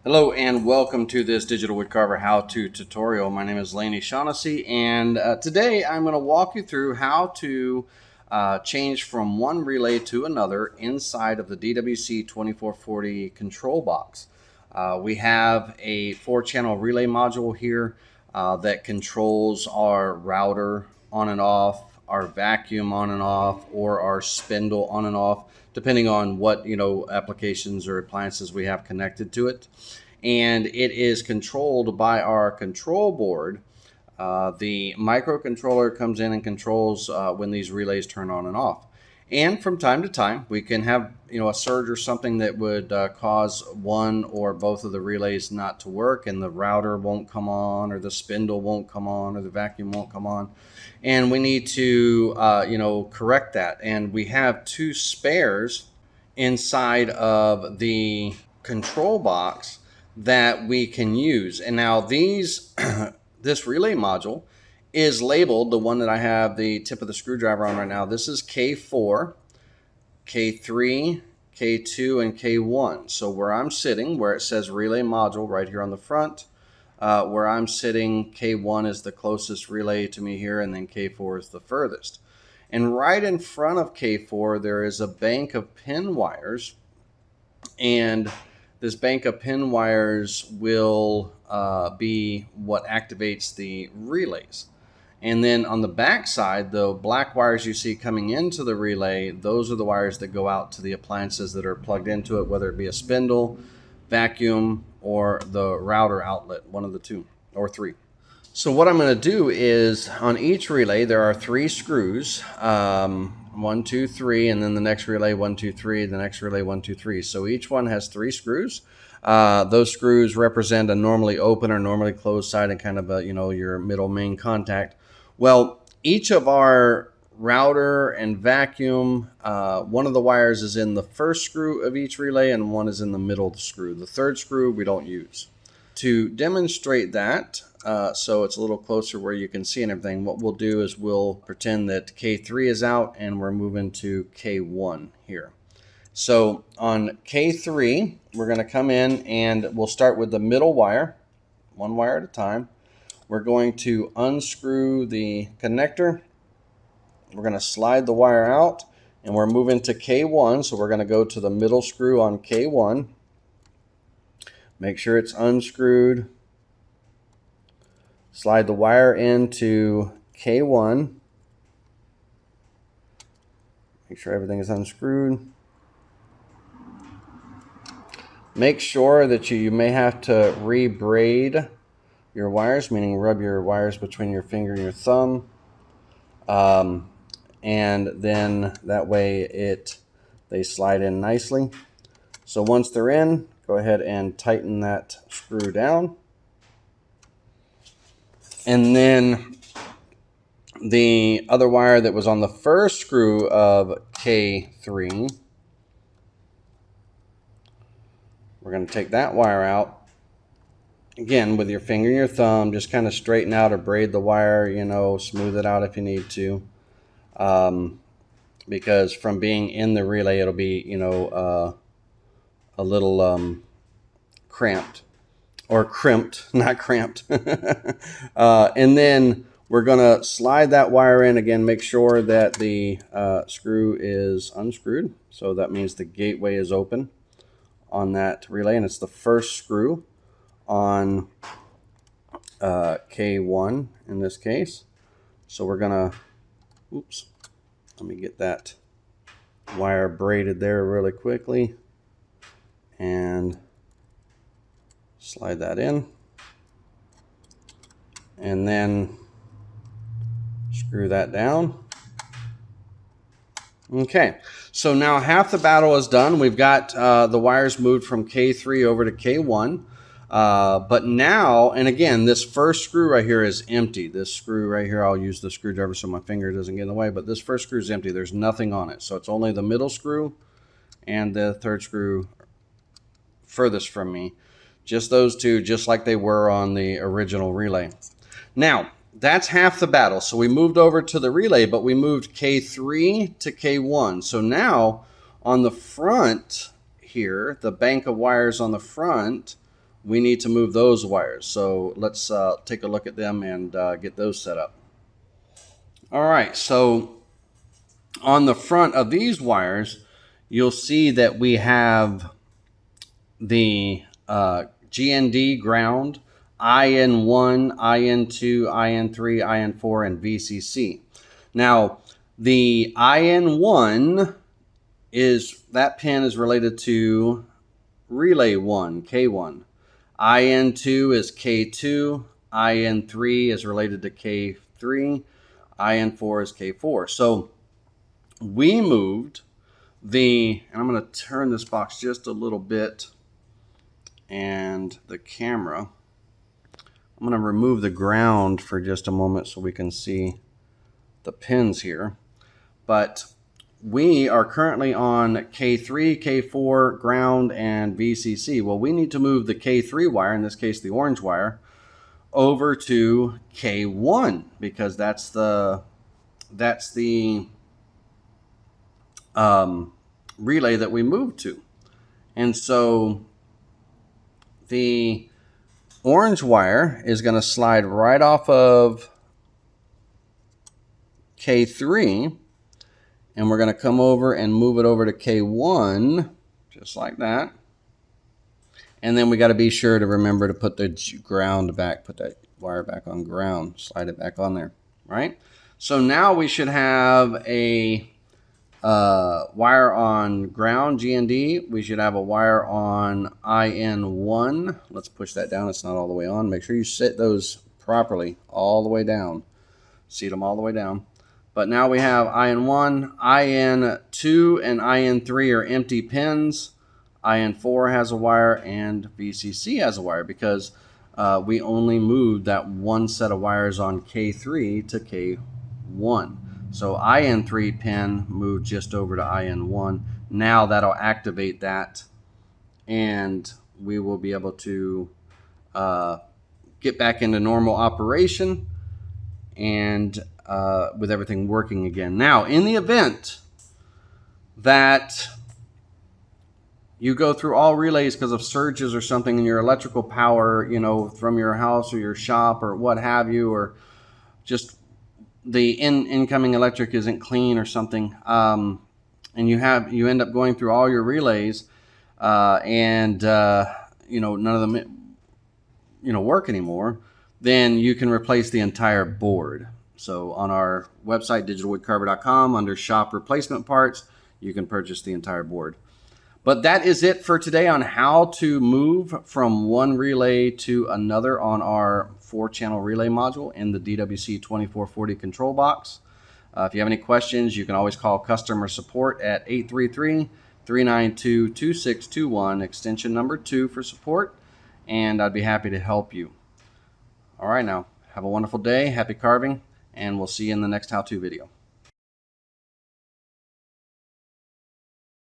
Hello and welcome to this digital wood carver how-to tutorial. My name is Laney Shaughnessy, and today I'm going to walk you through how to change from one relay to another inside of the DWC2440 control box. We have a 4-channel relay module here that controls our router on and off, our vacuum on and off, or our spindle on and off, depending on what applications or appliances we have connected to it. And it is controlled by our control board. The microcontroller comes in and controls when these relays turn on and off. And from time to time, we can have a surge or something that would cause one or both of the relays not to work, and the router won't come on, or the spindle won't come on, or the vacuum won't come on. And we need to correct that. And we have 2 spares inside of the control box that we can use. And now these this relay module is labeled, the one that I have the tip of the screwdriver on right now. This is K4, K3, K2, and K1. So where I'm sitting, where it says relay module right here on the front, where I'm sitting, K1 is the closest relay to me here, and then K4 is the furthest. And right in front of K4, there is a bank of pin wires, and this bank of pin wires will be what activates the relays. And then on the back side, the black wires you see coming into the relay, those are the wires that go out to the appliances that are plugged into it, whether it be a spindle, vacuum, or the router outlet, one of the 2 or 3. So what I'm going to do is, on each relay there are 3 screws, 1, 2, 3, and then the next relay 1, 2, 3, the next relay 1, 2, 3. So each one has 3 screws. Those screws represent a normally open or normally closed side and kind of a, your middle main contact. Well, each of our router and vacuum, one of the wires is in the first screw of each relay and one is in the middle of the screw. The third screw we don't use. To demonstrate that, so it's a little closer where you can see and everything, what we'll do is we'll pretend that K3 is out and we're moving to K1 here. So on K3, we're going to come in and we'll start with the middle wire, one wire at a time. We're going to unscrew the connector. We're going to slide the wire out, and we're moving to K1, so we're going to go to the middle screw on K1. Make sure it's unscrewed. Slide the wire into K1. Make sure everything is unscrewed. Make sure that you may have to re-braid your wires, meaning rub your wires between your finger and your thumb. And then that way they slide in nicely. So once they're in, go ahead and tighten that screw down. And then the other wire that was on the first screw of K3, we're going to take that wire out. Again, with your finger and your thumb, just kind of straighten out or braid the wire, smooth it out if you need to. Because from being in the relay, it'll be, a little cramped. Or crimped, not cramped. And then we're going to slide that wire in. Again, make sure that the screw is unscrewed. So that means the gateway is open on that relay. And it's the first screw on K1 in this case. So we're going to, let me get that wire braided there really quickly. And slide that in, and then screw that down. Okay, so now half the battle is done. We've got the wires moved from K3 over to K1. But now, and again, this first screw right here is empty. This screw right here, I'll use the screwdriver so my finger doesn't get in the way, but this first screw is empty. There's nothing on it. So it's only the middle screw and the third screw furthest from me. Just those 2, just like they were on the original relay. Now, that's half the battle. So we moved over to the relay, but we moved K3 to K1. So now on the front here, the bank of wires on the front, we need to move those wires. So let's take a look at them and get those set up. All right, so on the front of these wires, you'll see that we have the GND ground, IN1, IN2, IN3, IN4, and VCC. Now, the IN1 that pin is related to relay 1, K1. IN2 is K2, IN3 is related to K3, IN4 is K4. So we moved and I'm going to turn this box just a little bit and the camera. I'm going to remove the ground for just a moment so we can see the pins here. But we are currently on K3, K4, ground, and VCC. Well, we need to move the K3 wire, in this case the orange wire, over to K1 because that's the relay that we moved to. And so the orange wire is going to slide right off of K3, and we're going to come over and move it over to K1, just like that. And then we got to be sure to remember to put the ground back, put that wire back on ground, slide it back on there, right? So now we should have a wire on ground, GND. We should have a wire on IN1. Let's push that down. It's not all the way on. Make sure you set those properly all the way down. Seat them all the way down. But now we have IN1, IN2, and IN3 are empty pins. IN4 has a wire and VCC has a wire because we only moved that one set of wires on K3 to K1. So IN3 pin moved just over to IN1. Now that'll activate that and we will be able to get back into normal operation and with everything working again. Now, in the event that you go through all relays because of surges or something in your electrical power, you know, from your house or your shop or what have you, or just the incoming electric isn't clean or something, and you end up going through all your relays and you know, none of them work anymore, then you can replace the entire board. So on our website, digitalwoodcarver.com, under shop replacement parts, you can purchase the entire board. But that is it for today on how to move from one relay to another on our 4-channel relay module in the DWC2440 control box. If you have any questions, you can always call customer support at 833-392-2621, extension number 2 for support, and I'd be happy to help you. All right, now, have a wonderful day, happy carving, and we'll see you in the next how-to video.